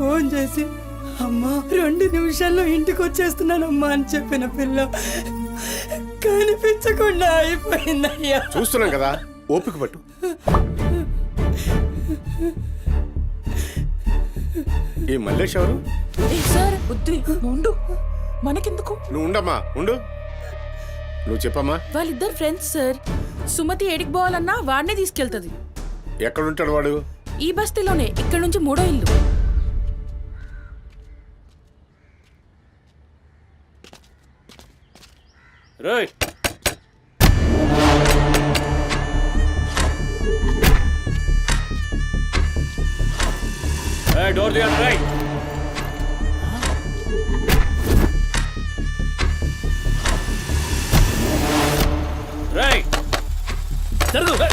Phone చేసి అమ్మా 2 నిమిషాల్లో ఇంటికి వచ్చేస్తున్నానమ్మా అని చెప్పిన పిల్ల కనిపించకుండా అయిపోయిందయ్యా. చూస్తున్నాం కదా, ఓపిక పట్టు. ఈ మల్లేష్ ఎవరు? సార్ ఉండు, మనకెందుకు? నువ్వు ఉండమ్మా, ఉండు. నువ్వు చెప్పమ్మా. వాళ్ళిద్దరు ఫ్రెండ్స్ సార్. సుమతి ఏడికి పోవాలన్నా వాడినే తీసుకెళ్తుంది. ఎక్కడుంటాడు వాడు? ఈ బస్తీలోనే, ఇక్కడ నుంచి 3వ ఇల్లు. రైట్ డోర్ తీయండి. రైట్ రైట్ జరుగు.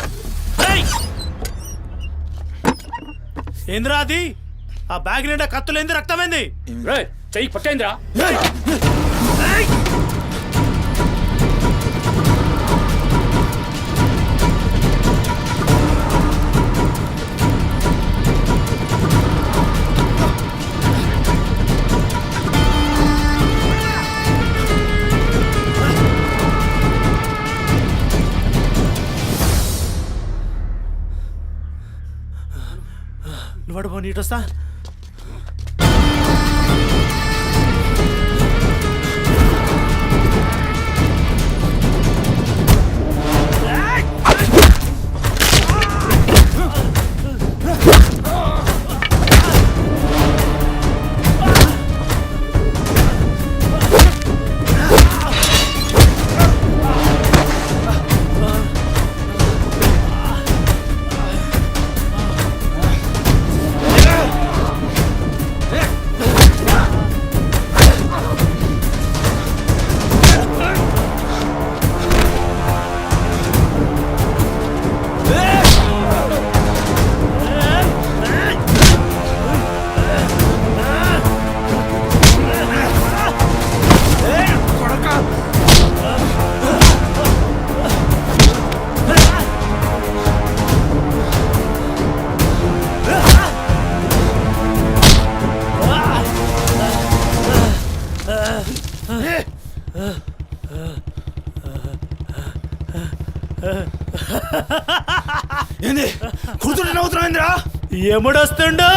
ఏంద్రా అది? ఆ బ్యాగ్ నిండా కత్తులేంది, రక్తమైంది? రైట్ చెయ్యి పట్టేంద్రా. నువ్వు నీటొస్తా. ఏంది కూతురు నవ్వుతున్నాయిందిరా? ఎముడొస్తుండు?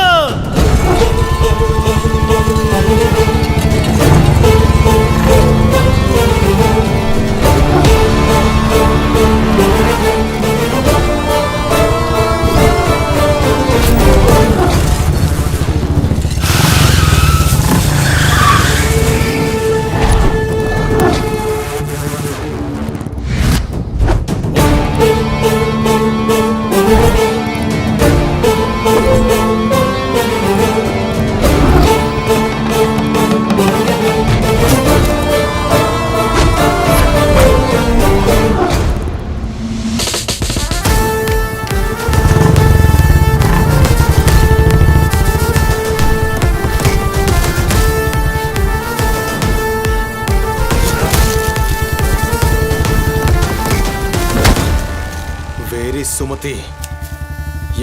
సుమతి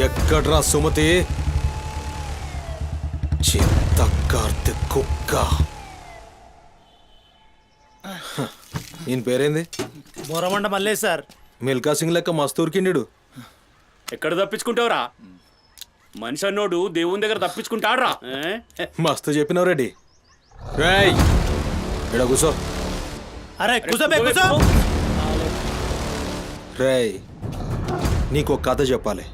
ఎక్కడ్రా? సుమతి చిత్త కార్తె కుక్క. ఈయన పేరేంది? మొరమండ మల్లేష్ సార్. మిల్కా సింగ్ లెక్క మస్తూర్కిండు. ఎక్కడ తప్పించుకుంటావురా? మనిషి అన్నోడు దేవుని దగ్గర తప్పించుకుంటాడ్రా. మస్తు చెప్పినావు రెడ్డి. రేయ్ ఇడ కూసో. అరే కూసోబే కూసో. రేయ్ నీకు ఒక కథ చెప్పాలి.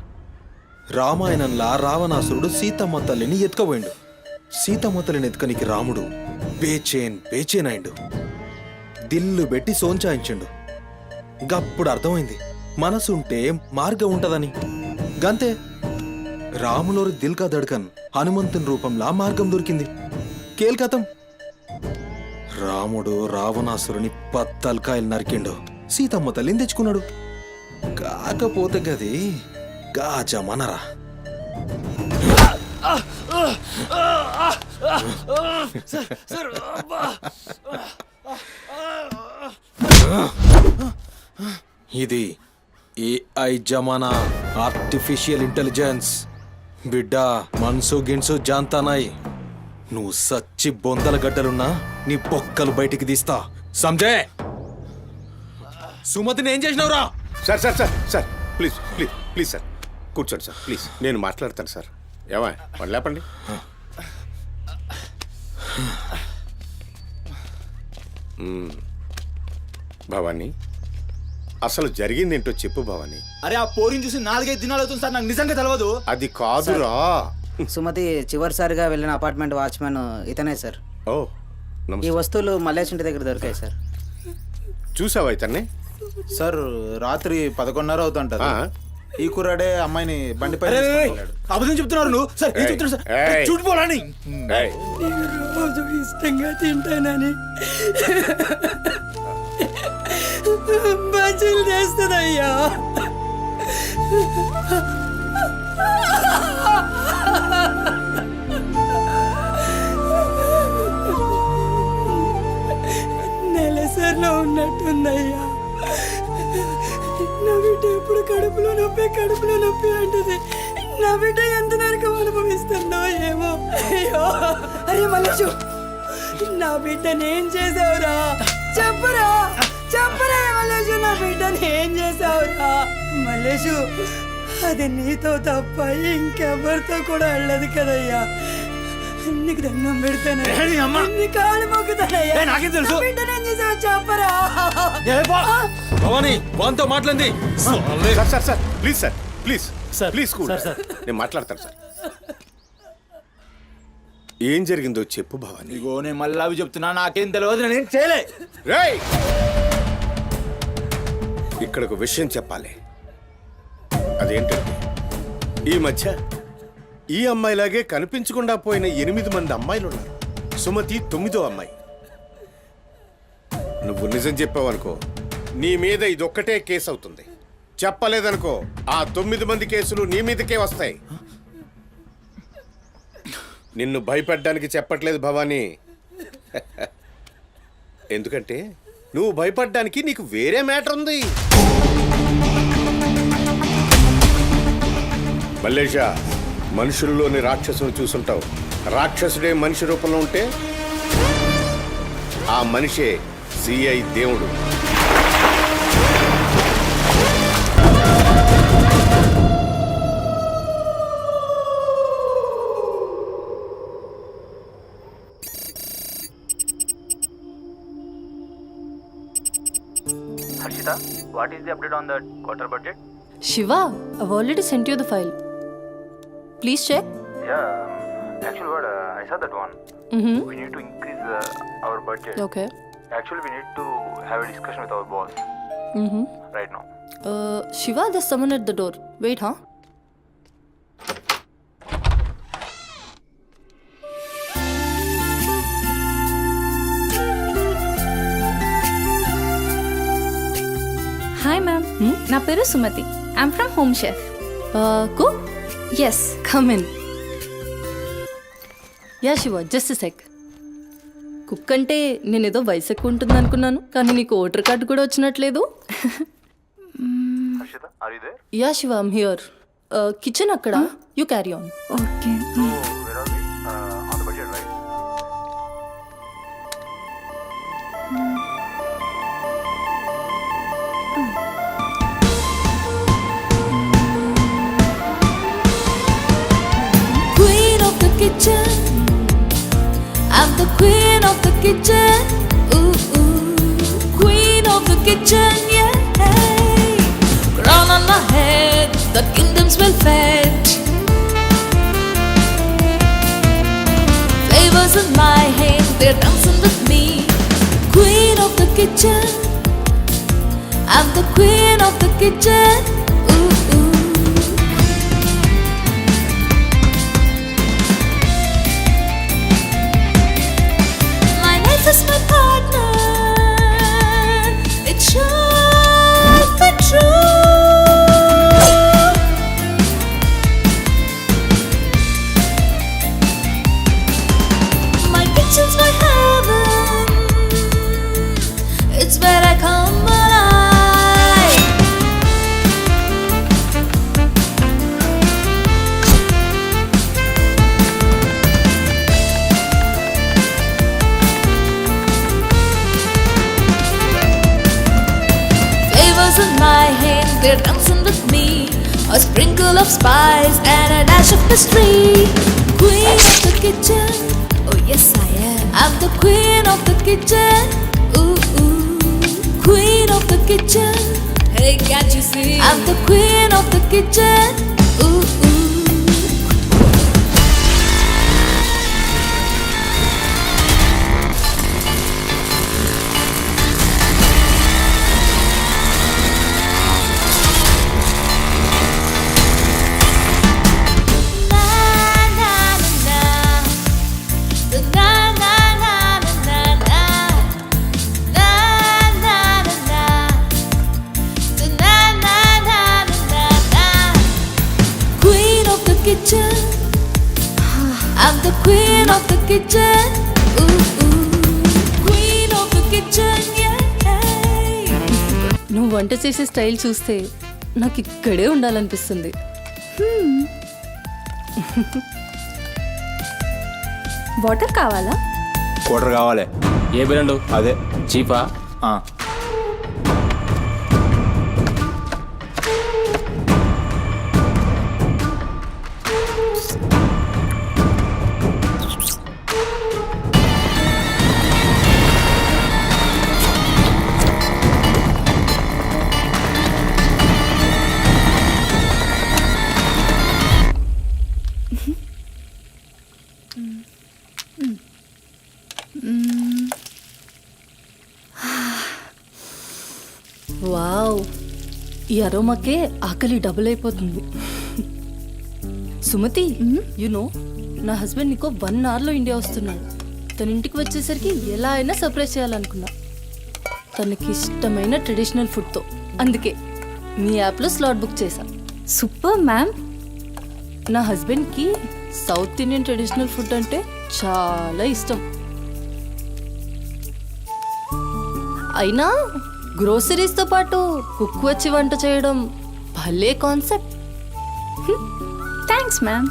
రామాయణంలా రావణాసురుడు సీతమ్మ తల్లిని ఎత్తుకపోయిండు. సీతమ్మ తల్లిని ఎత్తుకనికి రాముడు బేచేన్ అయిండు. దిల్లు పెట్టి సోంచాయించిండు. గప్పుడు అర్థమైంది మనసుంటే మార్గం ఉంటదని. గంతే రాములోరి దిల్ కా దడ్కన్ హనుమంతుని రూపంలా మార్గం దొరికింది. కేల్కతం రాముడు రావణాసురుని 10 తలకాయలు నరికిండు. సీతమ్మ తల్లిని తెచ్చుకున్నాడు. కాకపోతే గది గాజమనరా. ఇది ఏఐ జమానా, ఆర్టిఫిషియల్ ఇంటెలిజెన్స్. బిడ్డ మనసు గిన్సు జాంతా నాయ్. నువ్వు సచ్చి బొందల గడ్డలున్నా నీ బొక్కలు బయటికి తీస్తా సంజయ్. సుమతిని ఏం చేసినావురా? Sir sir sir sir please please please sir కూర్చోండి సార్ ప్లీజ్, నేను మాట్లాడతాను సార్. ఏమా వాళ్ళు లేపండి. భవానీ, అసలు జరిగింది ఏంటో చెప్పు భవానీ. అరే ఆ పోరిని చూసి 4-5 దినాలు అవుతుంది సార్, నాకు నిజంగా తెలియదు. అది కాదురా. సుమతి చివరిసారిగా వెళ్ళిన అపార్ట్మెంట్ వాచ్మెన్ ఇతనే సార్. ఓ ఈ నమస్తే. వస్తువులు మల్లేష్ ఇంటి దగ్గర దొరికాయి సార్. చూసావా ఇతన్ని? సార్ రాత్రి 11:30 అవుతుంటది. ఆ. ఈ కుర్రాడే అమ్మాయిని బండిపై అబద్ధం చెప్తున్నారు నువ్వు. సార్ ఏం చెప్తున్నారు సార్? ఏయ్. చూడిపోవాలని. ఏయ్, నేను రోజు ఇష్టంగా తింటానని బజ్జీలు చేస్తుందయ్యా. నెలసరిలో ఉన్నట్టుందయ్యా. నా బిడ్డ ఎప్పుడు కడుపులో నొప్పి అంటది. నా బిడ్డ ఎంత నరకం అనుభవిస్తుందో ఏమో. అయ్యో అరే మల్లేషు, నా బిడ్డని ఏం చేసావురా? చెప్పురా మల్లేషు, నా బిడ్డని ఏం చేసావురా? మల్లేషు, అది నీతో తప్ప ఇంకెవరితో కూడా వెళ్ళదు కదయ్యా. నీకు దండం పెడతాను, నీ కాళ్ళు మొక్కుతానయ్యా. నాకేం తెలుసు? నా బిడ్డని ఏం చేసావు చెప్పరా? భవానీ వాంతో మాట్లాడింది. Sir sir sir please sir please sir, please cool. Sir, sir. నేను మాట్లాడతాను సార్. ఏం జరిగిందో చెప్పు భవానీ. ఇగో నేను మళ్ళీ అవి చెప్తున్నా, నాకేం తెలియదు, నేను చేయలే. రేయ్, ఇక్కడ ఒక విషయం చెప్పాలి. అదేంటంటే ఈ మధ్య ఈ అమ్మాయిలాగే కనిపించకుండా పోయిన 8 మంది అమ్మాయిలు ఉన్నారు. సుమతి 9వ అమ్మాయి. నువ్వు నిజం చెప్పావనుకో, నీ మీద ఇదొక్కటే కేసు అవుతుంది. చెప్పలేదనుకో, ఆ 9 మంది కేసులు నీ మీదకే వస్తాయి. నిన్ను భయపడ్డానికి చెప్పట్లేదు భవానీ. ఎందుకంటే నువ్వు భయపడ్డానికి నీకు వేరే మ్యాటర్ ఉంది. మల్లేషా, మనుషుల్లోని రాక్షసుని చూసుంటావు. రాక్షసుడే మనిషి రూపంలో ఉంటే ఆ మనిషే సిఐ దేవుడు. Harshita, what is the update on the quarter budget? Shiva, I've already sent you the file. Please check. Yeah, actually what, I saw that one. Mm-hmm. We need to increase our budget. Okay. Actually we need to have a discussion with our boss Mm-hmm. right now. Shiva, there's someone at the door. Wait, huh? Hi ma'am, నా పేరు Sumathi. I'm from Home Chef. Cook? Yes, come in. Yeah Shiva, just sec. Cook అంటే నేను ఏదో వయసు ఎక్కువ ఉంటుంది అనుకున్నాను, కానీ నీకు ఓటర్ కార్డు కూడా వచ్చినట్లేదు. Harshita, are you there? Yeah Shiva, I'm here. Kitchen అక్కడ, you carry on. Okay. So where are we? On the budget, right? Queen of the kitchen, I'm the queen of the kitchen. Ooh, ooh. Queen of the kitchen, yeah. Crown on my head, the kingdoms will fed. Flavors in my hand, they're dancing with me. Queen of the kitchen, I'm the queen of the kitchen. Ooh, ooh. My life is my partner. It should be true. My kitchen's my heaven. It's where I come alive. they're dancing with me. A sprinkle of spice and a dash of mystery. Queen of the kitchen, oh yes I am. I'm the queen of the kitchen. Ooh ooh. Queen of the kitchen. Hey, can't you see? I'm the queen of the kitchen. Ooh ooh. Kitchen. I'm the queen of the kitchen. Ooh ooh. Queen of the kitchen, yeah. నువ్వు వంట చేసే style చూస్తే నాకు ఇక్కడే ఉండాలనిపిస్తుంది. Water కావాలా? Quarter కావాలి. ఏ brand? అదే చీపా? ఆ. వావ్, ఈ అరోమాకే ఆకలి డబుల్ అయిపోతుంది. సుమతి, నో నా హస్బెండ్ నీకో 1 అవర్లో ఇండియా వస్తున్నాడు. తన ఇంటికి వచ్చేసరికి ఎలా అయినా సర్ప్రైజ్ చేయాలనుకున్నా, తనకి ఇష్టమైన ట్రెడిషనల్ ఫుడ్తో. అందుకే మీ యాప్లో స్లాట్ బుక్ చేశా. Super ma'am. నా హస్బెండ్కి సౌత్ ఇండియన్ ట్రెడిషనల్ ఫుడ్ అంటే చాలా ఇష్టం. అయినా గ్రోసరీస్తో పాటు కుక్ వచ్చి వంట చేయడం భలే కాన్సెప్ట్. Thanks ma'am.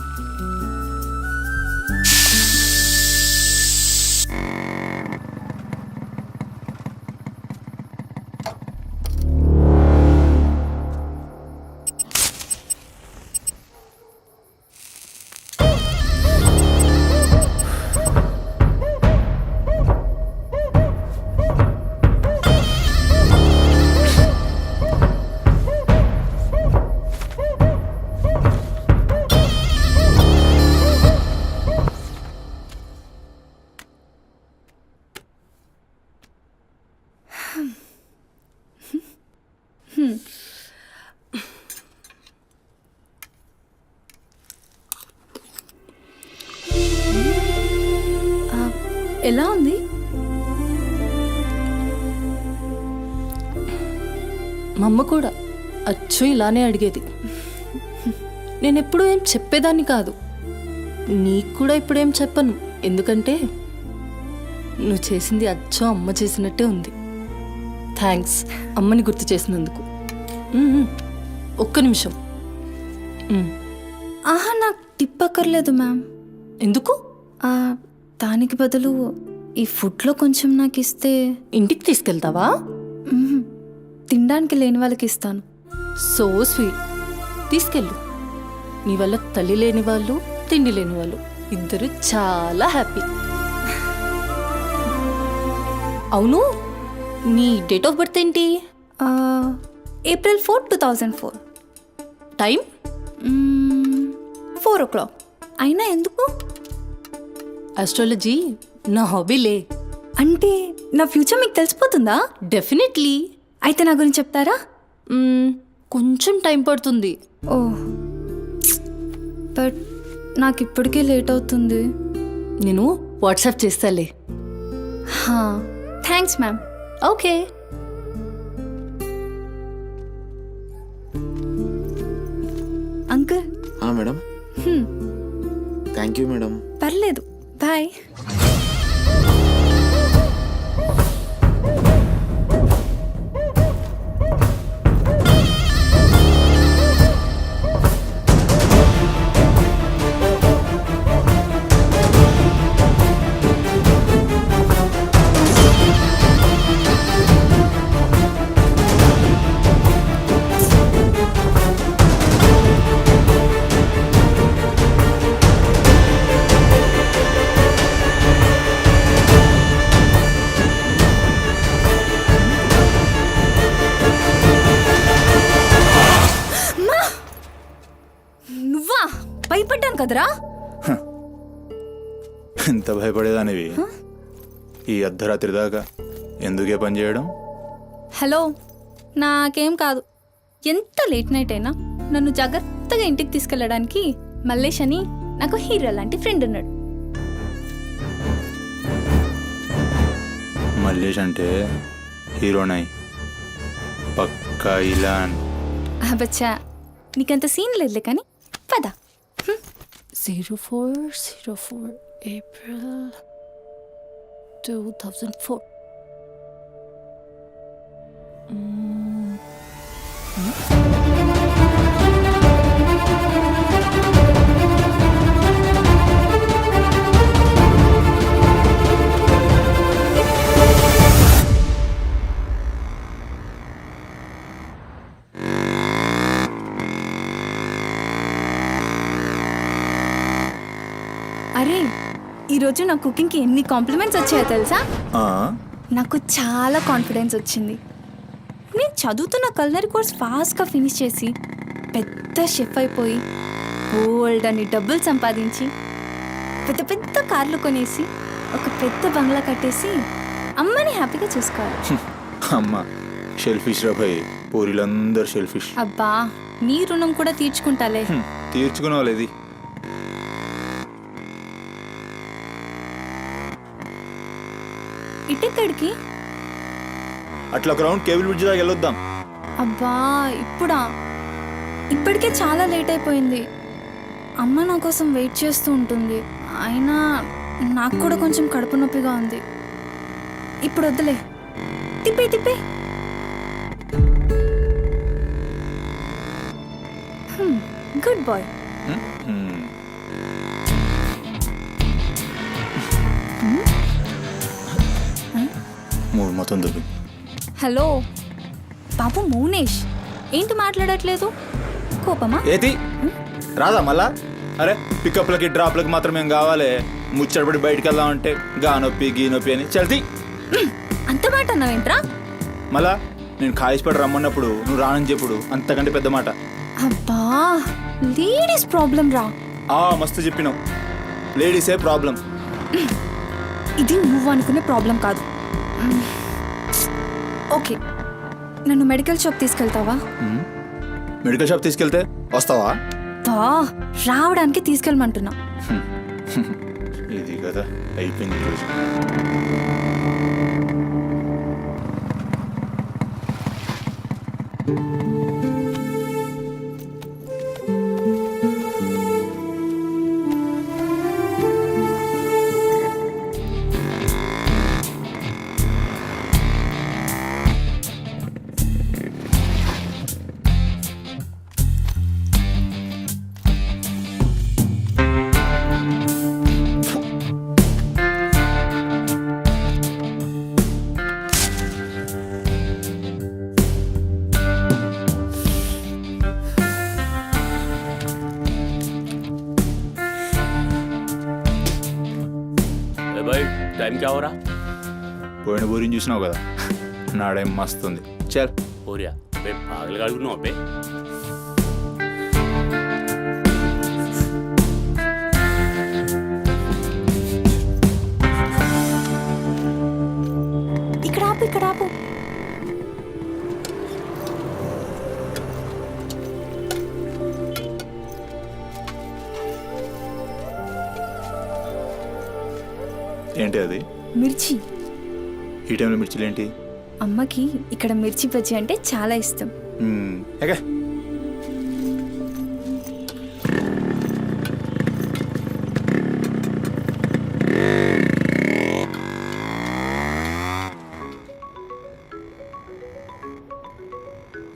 ఎలా ఉంది? మా అమ్మ కూడా అచ్చు ఇలానే అడిగేది. నేను ఎప్పుడూ ఏం చెప్పేదాన్ని కాదు, నీకు కూడా ఇప్పుడేం చెప్పను. ఎందుకంటే నువ్వు చేసింది అచ్చం అమ్మ చేసినట్టే ఉంది. థ్యాంక్స్ అమ్మని గుర్తు చేసినందుకు. ఒక్క నిమిషం. ఆహా, నాకు టిప్ అక్కర్లేదు మ్యామ్. ఎందుకు? దానికి బదులు ఈ ఫుడ్లో కొంచెం నాకు ఇస్తే. ఇంటికి తీసుకెళ్తావా? తినడానికి లేని వాళ్ళకి ఇస్తాను. So sweet. తీసుకెళ్ళు. నీ వల్ల తల్లి లేని వాళ్ళు, తిండి లేని వాళ్ళు ఇద్దరు చాలా హ్యాపీ. అవును, నీ డేట్ ఆఫ్ బర్త్ ఏంటి? April 4, 2004. Time 4 o'clock. అయినా ఎందుకు? ఆస్ట్రాలజీ నా హాబీలే. అంటే నా ఫ్యూచర్ మీకు తెలిసిపోతుందా? డెఫినెట్లీ. అయితే నా గురించి చెప్తారా? కొంచెం టైం పడుతుంది. ఓ, బట్ నాకు ఇప్పటికే లేట్ అవుతుంది. నేను వాట్సాప్ చేస్తాలే. Thanks ma'am. Okay. Uncle. Madam. Thank you madam. పర్లేదు, బాయ్. కదరా. ఎంత భయపడేదానివి ఈ అర్ధరాత్రి దాకా ఎందుకే పని చేయడం? హలో, నాకేం కాదు. ఎంత లేట్ నైట్ అయినా నన్ను జాగ్రత్తగా ఇంటికి తీసుకెళ్ళడానికి మల్లేష్ అని నాకు హీరో లాంటి ఫ్రెండ్ ఉన్నాడు. మల్లేష్ అంటే హీరోనై పక్కా ఇలాన్. బచ్చా, నీకంత సీన్ లేదులే కానీ పద. 0404 April 2004. అరే, ఈరోజు నా కుకింగ్కి ఎన్ని కాంప్లిమెంట్స్ వచ్చాయో తెలుసా? ఆ, నాకు చాలా కాన్ఫిడెన్స్ వచ్చింది. నేను చదువుతున్న కల్నరీ కోర్స్ ఫాస్ట్గా ఫినిష్ చేసి పెద్ద షెఫ్ అయిపోయి ఓల్డ్ అని డబ్బులు సంపాదించి పెద్ద పెద్ద కార్లు కొనేసి ఒక పెద్ద బంగ్లా కట్టేసి అమ్మని హ్యాపీగా చూసుకోవాలి. అమ్మ షెల్ఫిష్ రా భయ్, పూరిలందరూ షెల్ఫిష్. అబ్బా, నీ రుణం కూడా తీర్చుకుంటాలే. తీర్చుకునేవాళ్ళేది. ఇటెక్కడికి? అట్లా ఒక రౌండ్ కేబుల్ బ్రిడ్జ్ దాకా వెళ్ళొద్దాం. అబ్బా, ఇప్పుడా? ఇప్పటికే చాలా లేట్ అయిపోయింది. అమ్మ నా కోసం వెయిట్ చేస్తూ ఉంటుంది. అయినా నాకు కూడా కొంచెం కడుపు నొప్పిగా ఉంది. ఇప్పుడు వద్దులే, తిప్పే తిప్పే. Good boy. మూడు మొత్తం దొబ్బి. హలో బాబు మౌనేష్, ఏంటి మాట్లాడట్లేదు? కోపమా? ఏది రాదా మళ్ళా? అరే పికప్లకి డ్రాప్లకి మాత్రం ఏం కావాలి, ముచ్చటపడి బయటికి వెళ్దామంటే గా నొప్పి గీ నొప్పి అని చల్తి. అంత మాట అన్నావేంట్రా? మళ్ళా నేను కాయిస్పడి రమ్మన్నప్పుడు నువ్వు రానని చెప్పుడు అంతకంటే పెద్ద మాట. అబ్బా, లేడీస్ ప్రాబ్లం రా. మస్తు చెప్పినావు, లేడీసే ప్రాబ్లం. ఇది నువ్వు అనుకునే ప్రాబ్లం కాదు. ఓకే, నన్ను మెడికల్ షాప్ తీసుకెళ్తావా? మెడికల్ షాప్ తీసుకెళ్తే వస్తావా? రావడానికి తీసుకెళ్ళమంటున్నా. ఇది కదా అయిపోయింది ఈరోజు. भाई टाइम क्या हो रहा? పోయిన బోరిని చూసినావు కదా, నాడేం మస్తుంది. చల్ हो रहा बे पागल गाड़ी नो बे. ఇక్కడ ఆపు, ఇక్కడ ఆపు. ఏంటి అది? మిర్చి. ఈ టైంలో మిర్చిలు ఏంటి? అమ్మకి ఇక్కడ మిర్చి బజ్జీ అంటే చాలా ఇష్టం. ఎగా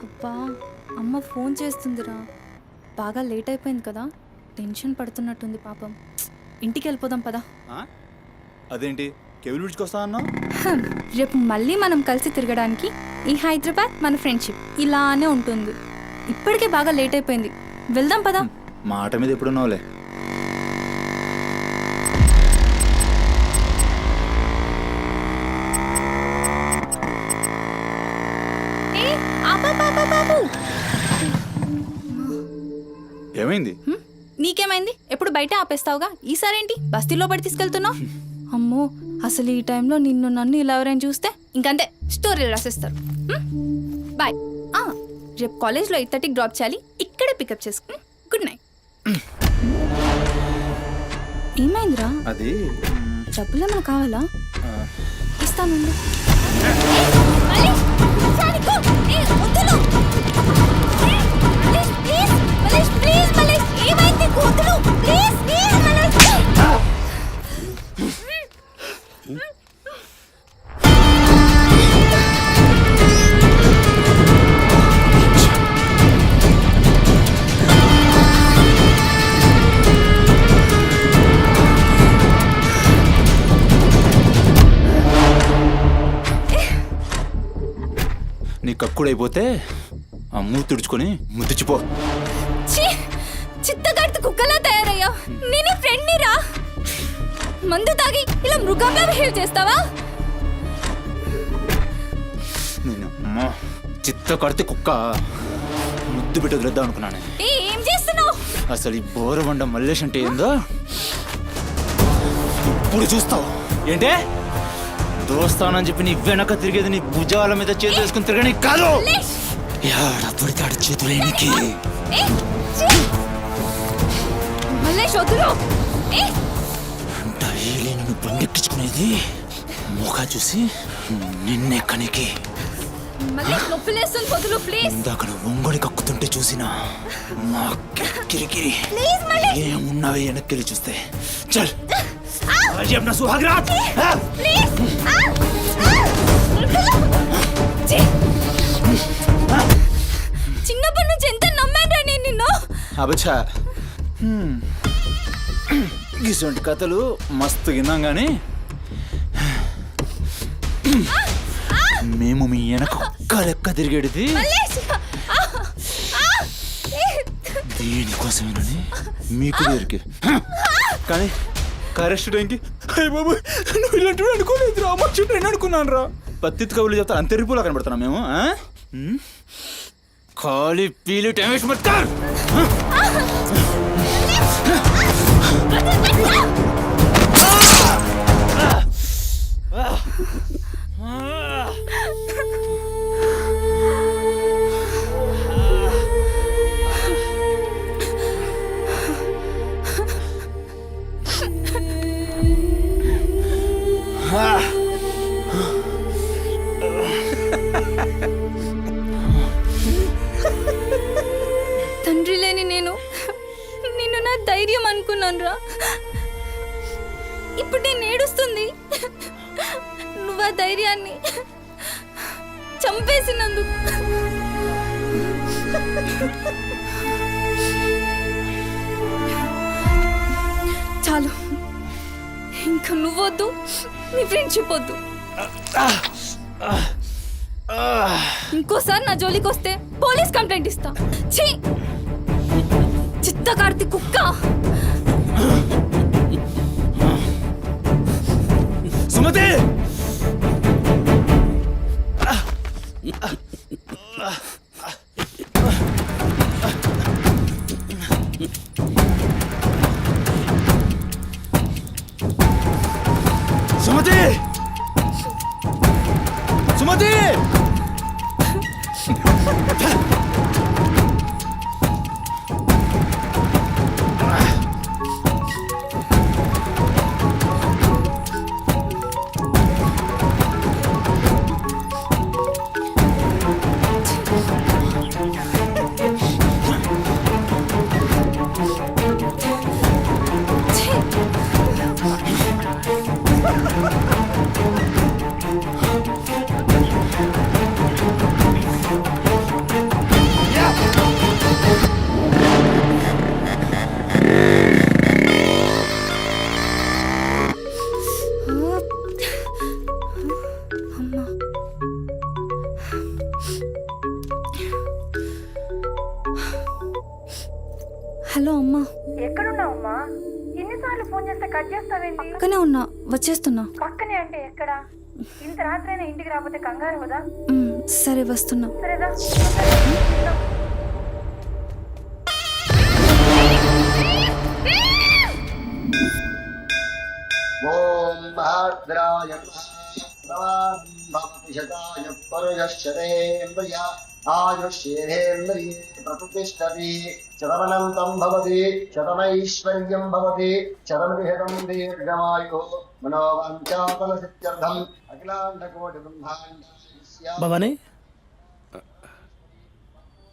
అబ్బా, అమ్మ ఫోన్ చేస్తుందిరా. బాగా లేట్ అయిపోయింది కదా, టెన్షన్ పడుతున్నట్టుంది పాపం. ఇంటికి వెళ్ళిపోదాం పదా. అదేంటి కేబుల్ బ్రిడ్జ్కి వస్తా అన్నావు? రేపు మళ్ళీ మనం కలిసి తిరగడానికి ఈ హైదరాబాద్ మన ఫ్రెండ్షిప్ ఇలానే ఉంటుంది. ఇప్పటికే బాగా లేట్ అయిపోయింది, వెళ్దాం పదా. మాట మీద ఎప్పుడున్నావులే. బాబు ఏమైంది? నీకేమైంది? ఎప్పుడు బయట ఆపేస్తావుగా ఈసారేంటి బస్తీలో పడి తీసుకెళ్తున్నావు? అమ్మో, అసలు ఈ టైంలో నిన్ను నన్ను ఇలా ఎవరైనా చూస్తే ఇంకంతే, స్టోరీలు రాసేస్తారు. బాయ్. రేపు కాలేజ్లో 8:30కి డ్రాప్ చేయాలి, ఇక్కడే పికప్ చేసుకుని. Good night. ఏమైందిరా? అది డబ్బులు ఏమైనా కావాలా? ఇస్తాను. నీ కక్కుడైపోతే ఆ మూతి తుడుచుకొని ముద్దుచిపో. చిత్తగాడితో కుక్కలా తయారయ్యా. నేను ఫ్రెండ్ రా. మందు తాగి ఇలా మృగంగా బిహేవ్ చేస్తావా? నేను చిత్త కడితే కుక్క ముద్దు పెట్టి వదిలేద్దాం అనుకున్నాను. ఏం చేస్తున్నావు? అసలు ఈ బోరబండ మల్లేష్ అంటే ఏందో ఇప్పుడు చూస్తావు. ఏంటే దోస్తానని చెప్పి నీ వెనక తిరిగేది నీ భుజాల మీద చేతులు వేసుకుని తిరగని కాదు. పడితాడు చేతులేనికి. డైలీ నన్ను బండెక్కించుకునేది మొఖా చూసి నిన్నే కనికి. ఇందాక నువ్వు ఒంగోడి కక్కుతుంటే చూసిన మా కిరికిరి ఏమున్నావే వెనక్కి చూస్తే. చల్ अपना सुहाग रात. చిన్నప్పటి నుంచి ఎంత నమ్మాను నేను నిన్ను. అబచ్చా ఇటువంటి కథలు మస్తు విన్నాం కానీ మేము మీ వెనక ఒక్క లెక్క తిరిగేది దీనికోసమేనని మీకు దొరికి. కానీ కరెస్ట్ టైంకి అయ్య బాబు నువ్వు ఇలాంటి అనుకోలేదు రా, మా చుట్టూ నేను అనుకున్నాను రా. పత్తి కబుర్లు చెప్తాను అంతే రిపులా కనబడుతున్నాం మేము. ఖాళీ పీలి టైం వేస్ట్ మత్ కర్. తండ్రి లేని నేను నిన్ను నా ధైర్యం అనుకున్నాను రా. ఇప్పుడు నేను ఏడుస్తుంది నువ్వు ఆ ధైర్యాన్ని చంపేసినందుకు. చాలు, ఇంకా నువ్వొద్దు, నీ ఫ్రెండ్షిప్ వద్దు. ఇంకోసారి నా జోలికి వస్తే పోలీస్ కంప్లైంట్ ఇస్తా. ఛీ, చిత్తకార్తి కుక్క. సుమతి సుమతి సుమతి హలో అమ్మా. ఎక్కడున్నావమ్మా? ఎన్నిసార్లు ఫోన్ చేస్తే కట్ చేస్తావేంటి? పక్కనే ఉన్నా, వచ్చేస్తున్నా. పక్కనే అంటే ఎక్కడ? ఇంత రాత్రైనా ఇంటికి రాకపోతే కంగారు కదా. సరే వస్తున్నా. సరేదా? ఓం మహాద్రాయ భవతిశతాయ పరుయశ్చరేంద్రియ ఆయుష్యేంద్రియే ప్రతిష్టతి శతమనంతం భవతి శతమైశ్వర్యం భవతి శతమిహితం దీర్ఘమాయు మనోవాంఛాఫల సిద్ధ్యర్థం అఖిలాండకోటి బ్రహ్మాండ భవానీ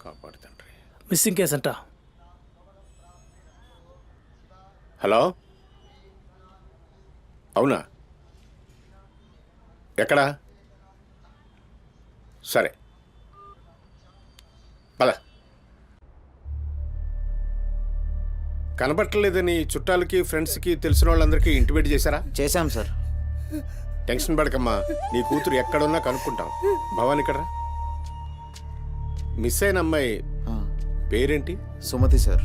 కాపాడు తండ్రి. మిస్సింగ్ కేసు అంట. హలో అవునా ఎక్కడా సరే పద. కనబట్టలేదని చుట్టాలకి ఫ్రెండ్స్కి తెలిసిన వాళ్ళందరికీ ఇంటిమేట్ చేశారా? చేశాం సార్. టెన్షన్ పడకమ్మా, నీ కూతురు ఎక్కడున్నా కనుక్కుంటాం. భవాని ఇక్కడ మిస్ అయిన అమ్మాయి పేరేంటి? సుమతి సార్.